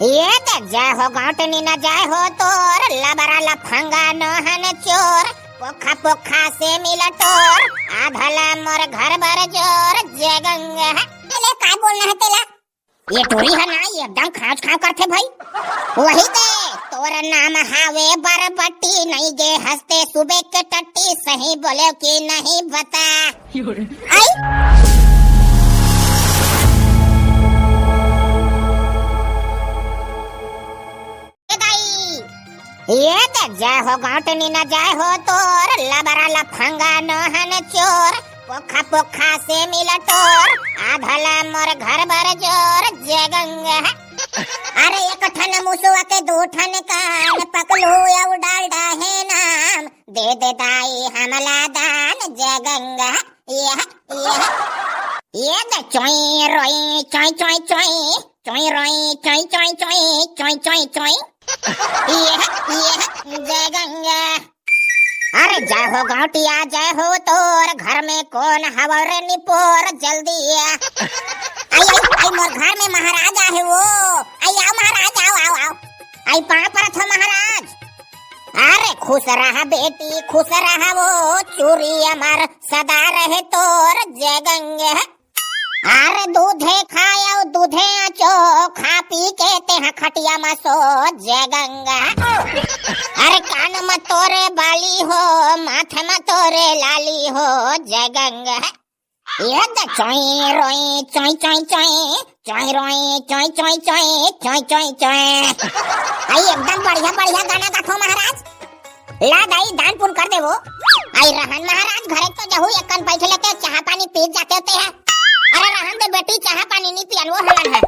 ये देख जाए हो गाँवटनी न जाए हो तोर लबरा लफंगा नहन चोर पोखा पोखा से मिला टोर आधला मोर घर बर जोर जय गंगा। अरे काय बोलना है तेला? ये टोरी है ना, ये एकदम खाँच खाँच करते भाई। वही दे तोर नाम हावे बरबट्टी नहीं गे हंसते सुबह के टट्टी सही बोले कि नहीं बता। आई ये देख जाए हो गाँवटनी न जाए हो तोर लबरा लफंगा नहन चोर पोखा पोखा से मिला टोर आधला मोर घर बर जोर जय गंगा। अरे एक ठन मुसुआ के दो ठन कान पकलू या डालडा है नाम दे दे दाई हमला दान जय गंगा। ये दे चोई रोई चोई चोई चोई चोई रोई चोई चोई चोई चोई चोई चोई जय गंगा। अरे जय हो गाँवटिया जय हो तोर घर में कौन हवर निपोर जल्दी आई आई आई मोर घर में महाराज आहे वो। आई आओ महाराज आओ आओ आओ आई पाँव परत हो महाराज। अरे खुश रहा बेटी खुश रहा वो चूरी अमर सदा रहे तोर जय गंगा। अरे दूधे खाया दूधे आचो खा पी के तेहा खटिया में सो जय गंगा। अरे कान में तोरे बाली हो माथे में तोरे लाली हो जय गंगा। ये दे चोई रोई चोई चोई चोई चोई रोई चोई चोई चोई चोई चोई चोई। आई एकदम बढ़िया बढ़िया गाना गाथो महाराज। ला दाई दान पुण्य कर दे वो। आई रहन महाराज घरे तो जहू एकन बैठ लेते चाह पानी पी जाते होते हैं। अरे रहन दे बेटी चाह पानी नहीं पियन वो हलन है।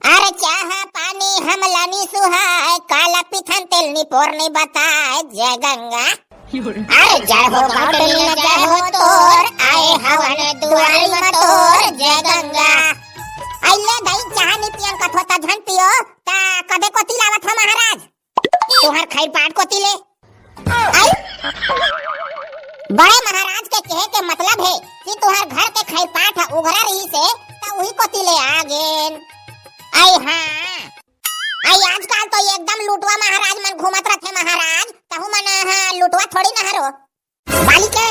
अरे चाह पानी हम लानी सुहाय काला पिथन तेल नी पोर नहीं बताए जय गंगा। अरे जय हो गाँवटनी न जय हो तोर आए हवन दुआरी में तोर जय गंगा। अल्ले दई चाह नहीं पियन कथो ता धन पियो ता कदे कोती लावत हो महाराज तोहर खैर पाट कोती ले। आई बड़े महाराज के कहे के मतलब है कि तुहार घर के खैर पाठ उघरा रही से ता वही कोती ले आगेन। आई हाँ आई आजकल तो एकदम लुटवा महाराज मन घूमत रहते महाराज तहु मन हाँ लुटवा थोड़ी न हरो। बालिके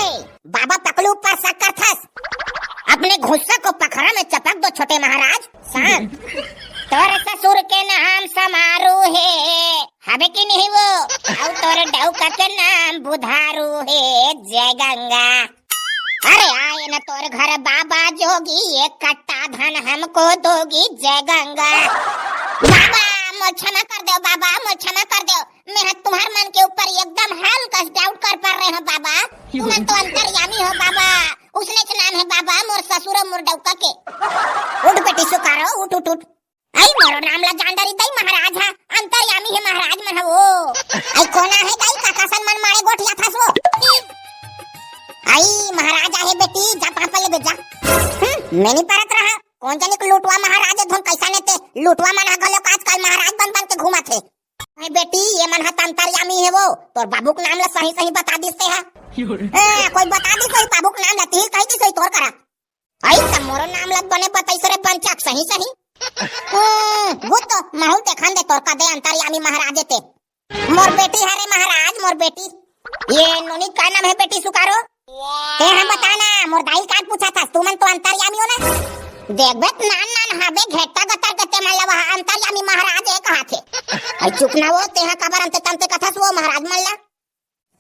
बाबा पकलू पर शक्कर थस अपने घुस्सा को पखरा में चपक दो छोटे महाराज शांत। तोरे ससुर के नाम समारू है हबे की नहीं वो और तोरे डौका के नाम बुधारू है जय गंगा। अरे आए न तोर घर बाबा जोगी एक कट्टा धन हमको दोगी जय गंगा। बाबा मोर क्षमा कर दो बाबा मोर क्षमा कर दो मैं तुम्हार मन के ऊपर एकदम हल्का डाउट कर पा रहे हो बाबा। तुम तो अंतर्यामी हो बाबा उसने के नाम है बाबा मोर ससुर मोर डौका के। उठ बेटी सुकारो उठ उठ उठ। आई मोर नाम ला जानदारी दई महाराज है अंतर्यामी है महाराज मन है वो। आई कोना है दई काकासन मन मारे गोठिया थास वो। आई महाराज आहे बेटी जा पापा ले जा। मैं नहीं परत रहा कौन जाने को लुटवा महाराज धन कैसा नेते लुटवा मन हगलो आजकल महाराज बन बन के घुमा थे। आई बेटी ये मन हा अंतर्यामी है वो तोर बाबू के नाम ला सही सही बता दिसते है। कोई बता दी कोई बाबू के नाम ला ती कह दी कोई तोर करा। आई सब मोरो नाम ला बने बताई सरे पंचक सही सही। वो तो माहौल ते खान दे तोर का दे अंतर्यामी महाराज ते मोर बेटी हरे महाराज मोर बेटी। ये नोनी का नाम है बेटी सुकारो ते हम बताना मोर दाई काट पूछा था तुमन तो अंतर्यामी हो ना देख बेट नान नान हाबे घेटा गतर गते मल्ला वहां अंतर्यामी महाराज है कहा थे। आई चुप ना वो ते खबर अंत तंते कथा वो महाराज मल्ला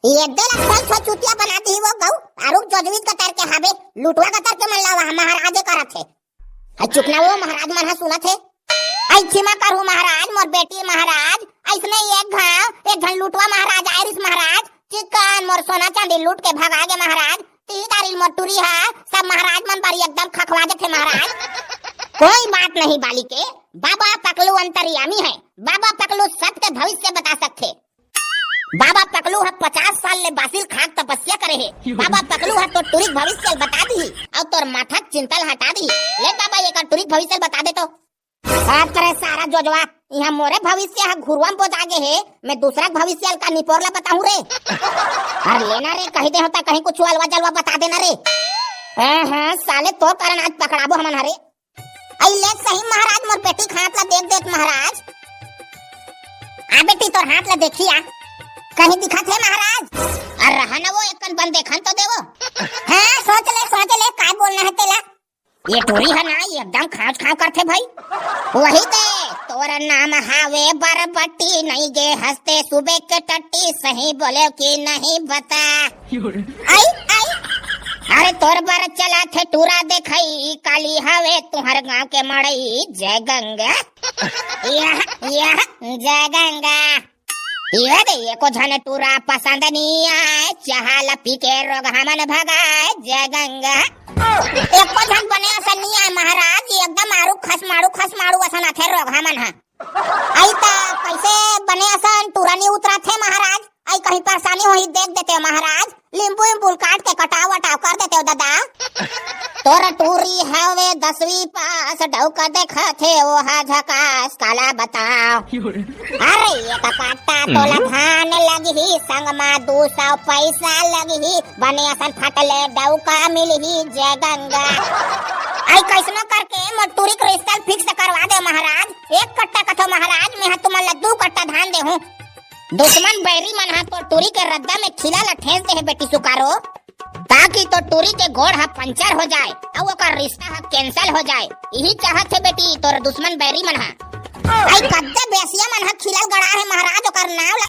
ये देला खोल छो चुतिया बना दी वो गौ आरुक जजवीत गतर के हाबे लुटवा गतर के मल्ला वहां महाराज करा थे। आई चुप ना वो महाराज मन हा सुना थे। आई क्षमा करू महाराज मोर बेटी महाराज ऐसने एक घन लुटवा महाराज आयरिस महाराज चिकन मोर सोना चांदी लूट के भगा गए महाराज। ती तारी मोर टुरी है सब महाराज मन पर एकदम खखवा देते महाराज। कोई बात नहीं बालिके बाबा पकलू अंतर्यामी है बाबा पकलू सत्य भविष्य बता सकते। बाबा पकलू है 50 साल ले बासिल खाक तपस्या करे है। बाबा पकलू है तो टुरिक भविष्य बता दी और तोर माथा चिंतल हटा दी ले बाबा ये टुरिक भविष्य बता दे तो सारा जोजवा यहाँ मोरे भविष्य है घुरवाम पो जागे है मैं दूसरा भविष्य का निपोरला बताऊं रे। और लेना रे कहीं दे होता कहीं कुछ अलवा जलवा बता देना रे। हाँ साले तो कारण आज पकड़ाबो हमन हरे। आई ले सही महाराज मोर बेटी खात ला देख देख महाराज आ बेटी तोर हाथ ला देखिया कहीं दिखत है महाराज? अरे रहा ना वो एक बन देखन तो देवो। हाँ सोच ले काय बोलना है तेला? ये टोरी है ना ये एकदम खाँच खाँच करते भाई। वही ते तोरा नाम हावे बरबट्टी नहीं गे हंसते सुबह के टट्टी सही बोले कि नहीं बता। आई अरे तोर बार चला थे टूरा देखई काली हवे तुम्हारे गांव के मड़ई जय गंगा। यह जय गंगा ये दे ये को झन टूरा पसंद नहीं आए चाह पी के रोग हमन भगाए जय गंगा। एक को झन बने ऐसा नहीं आए महाराज एकदम आरू खस मारू ऐसा ना थे रोग हमन है। आई ता कैसे बने ऐसा टूरा नहीं उतरा थे महाराज? आई कहीं परेशानी हो ही देख देते हो महाराज। नींबू काट के कटाव वटाव कर देते हो दादा। तोर टूरी हवे 10वीं पास डौका देखा थे वो हा झकास काला बताओ। अरे ये कपाटा तोला धान लगी संग मा 200 पैसा लगी बने असन फटले डौका मिली जय गंगा। आई कैसनो करके मोटूरी क्रिस्टल फिक्स करवा दे महाराज। 1 कट्टा कथो महाराज में तुम 2 कट्टा धान दे हूँ। दुश्मन बैरी मन हा तो टूरी के रद्दा में खिला ला ठेस दे है बेटी सुकारो ताकि तो टूरी के गोड़ हा पंचर हो जाए और वो का रिश्ता हा कैंसल हो जाए। यही चाहत है बेटी तोर दुश्मन बैरी मन हा। आई कद्दे बेसिया मन हा खिलल गड़ा है महाराज ओकर नाम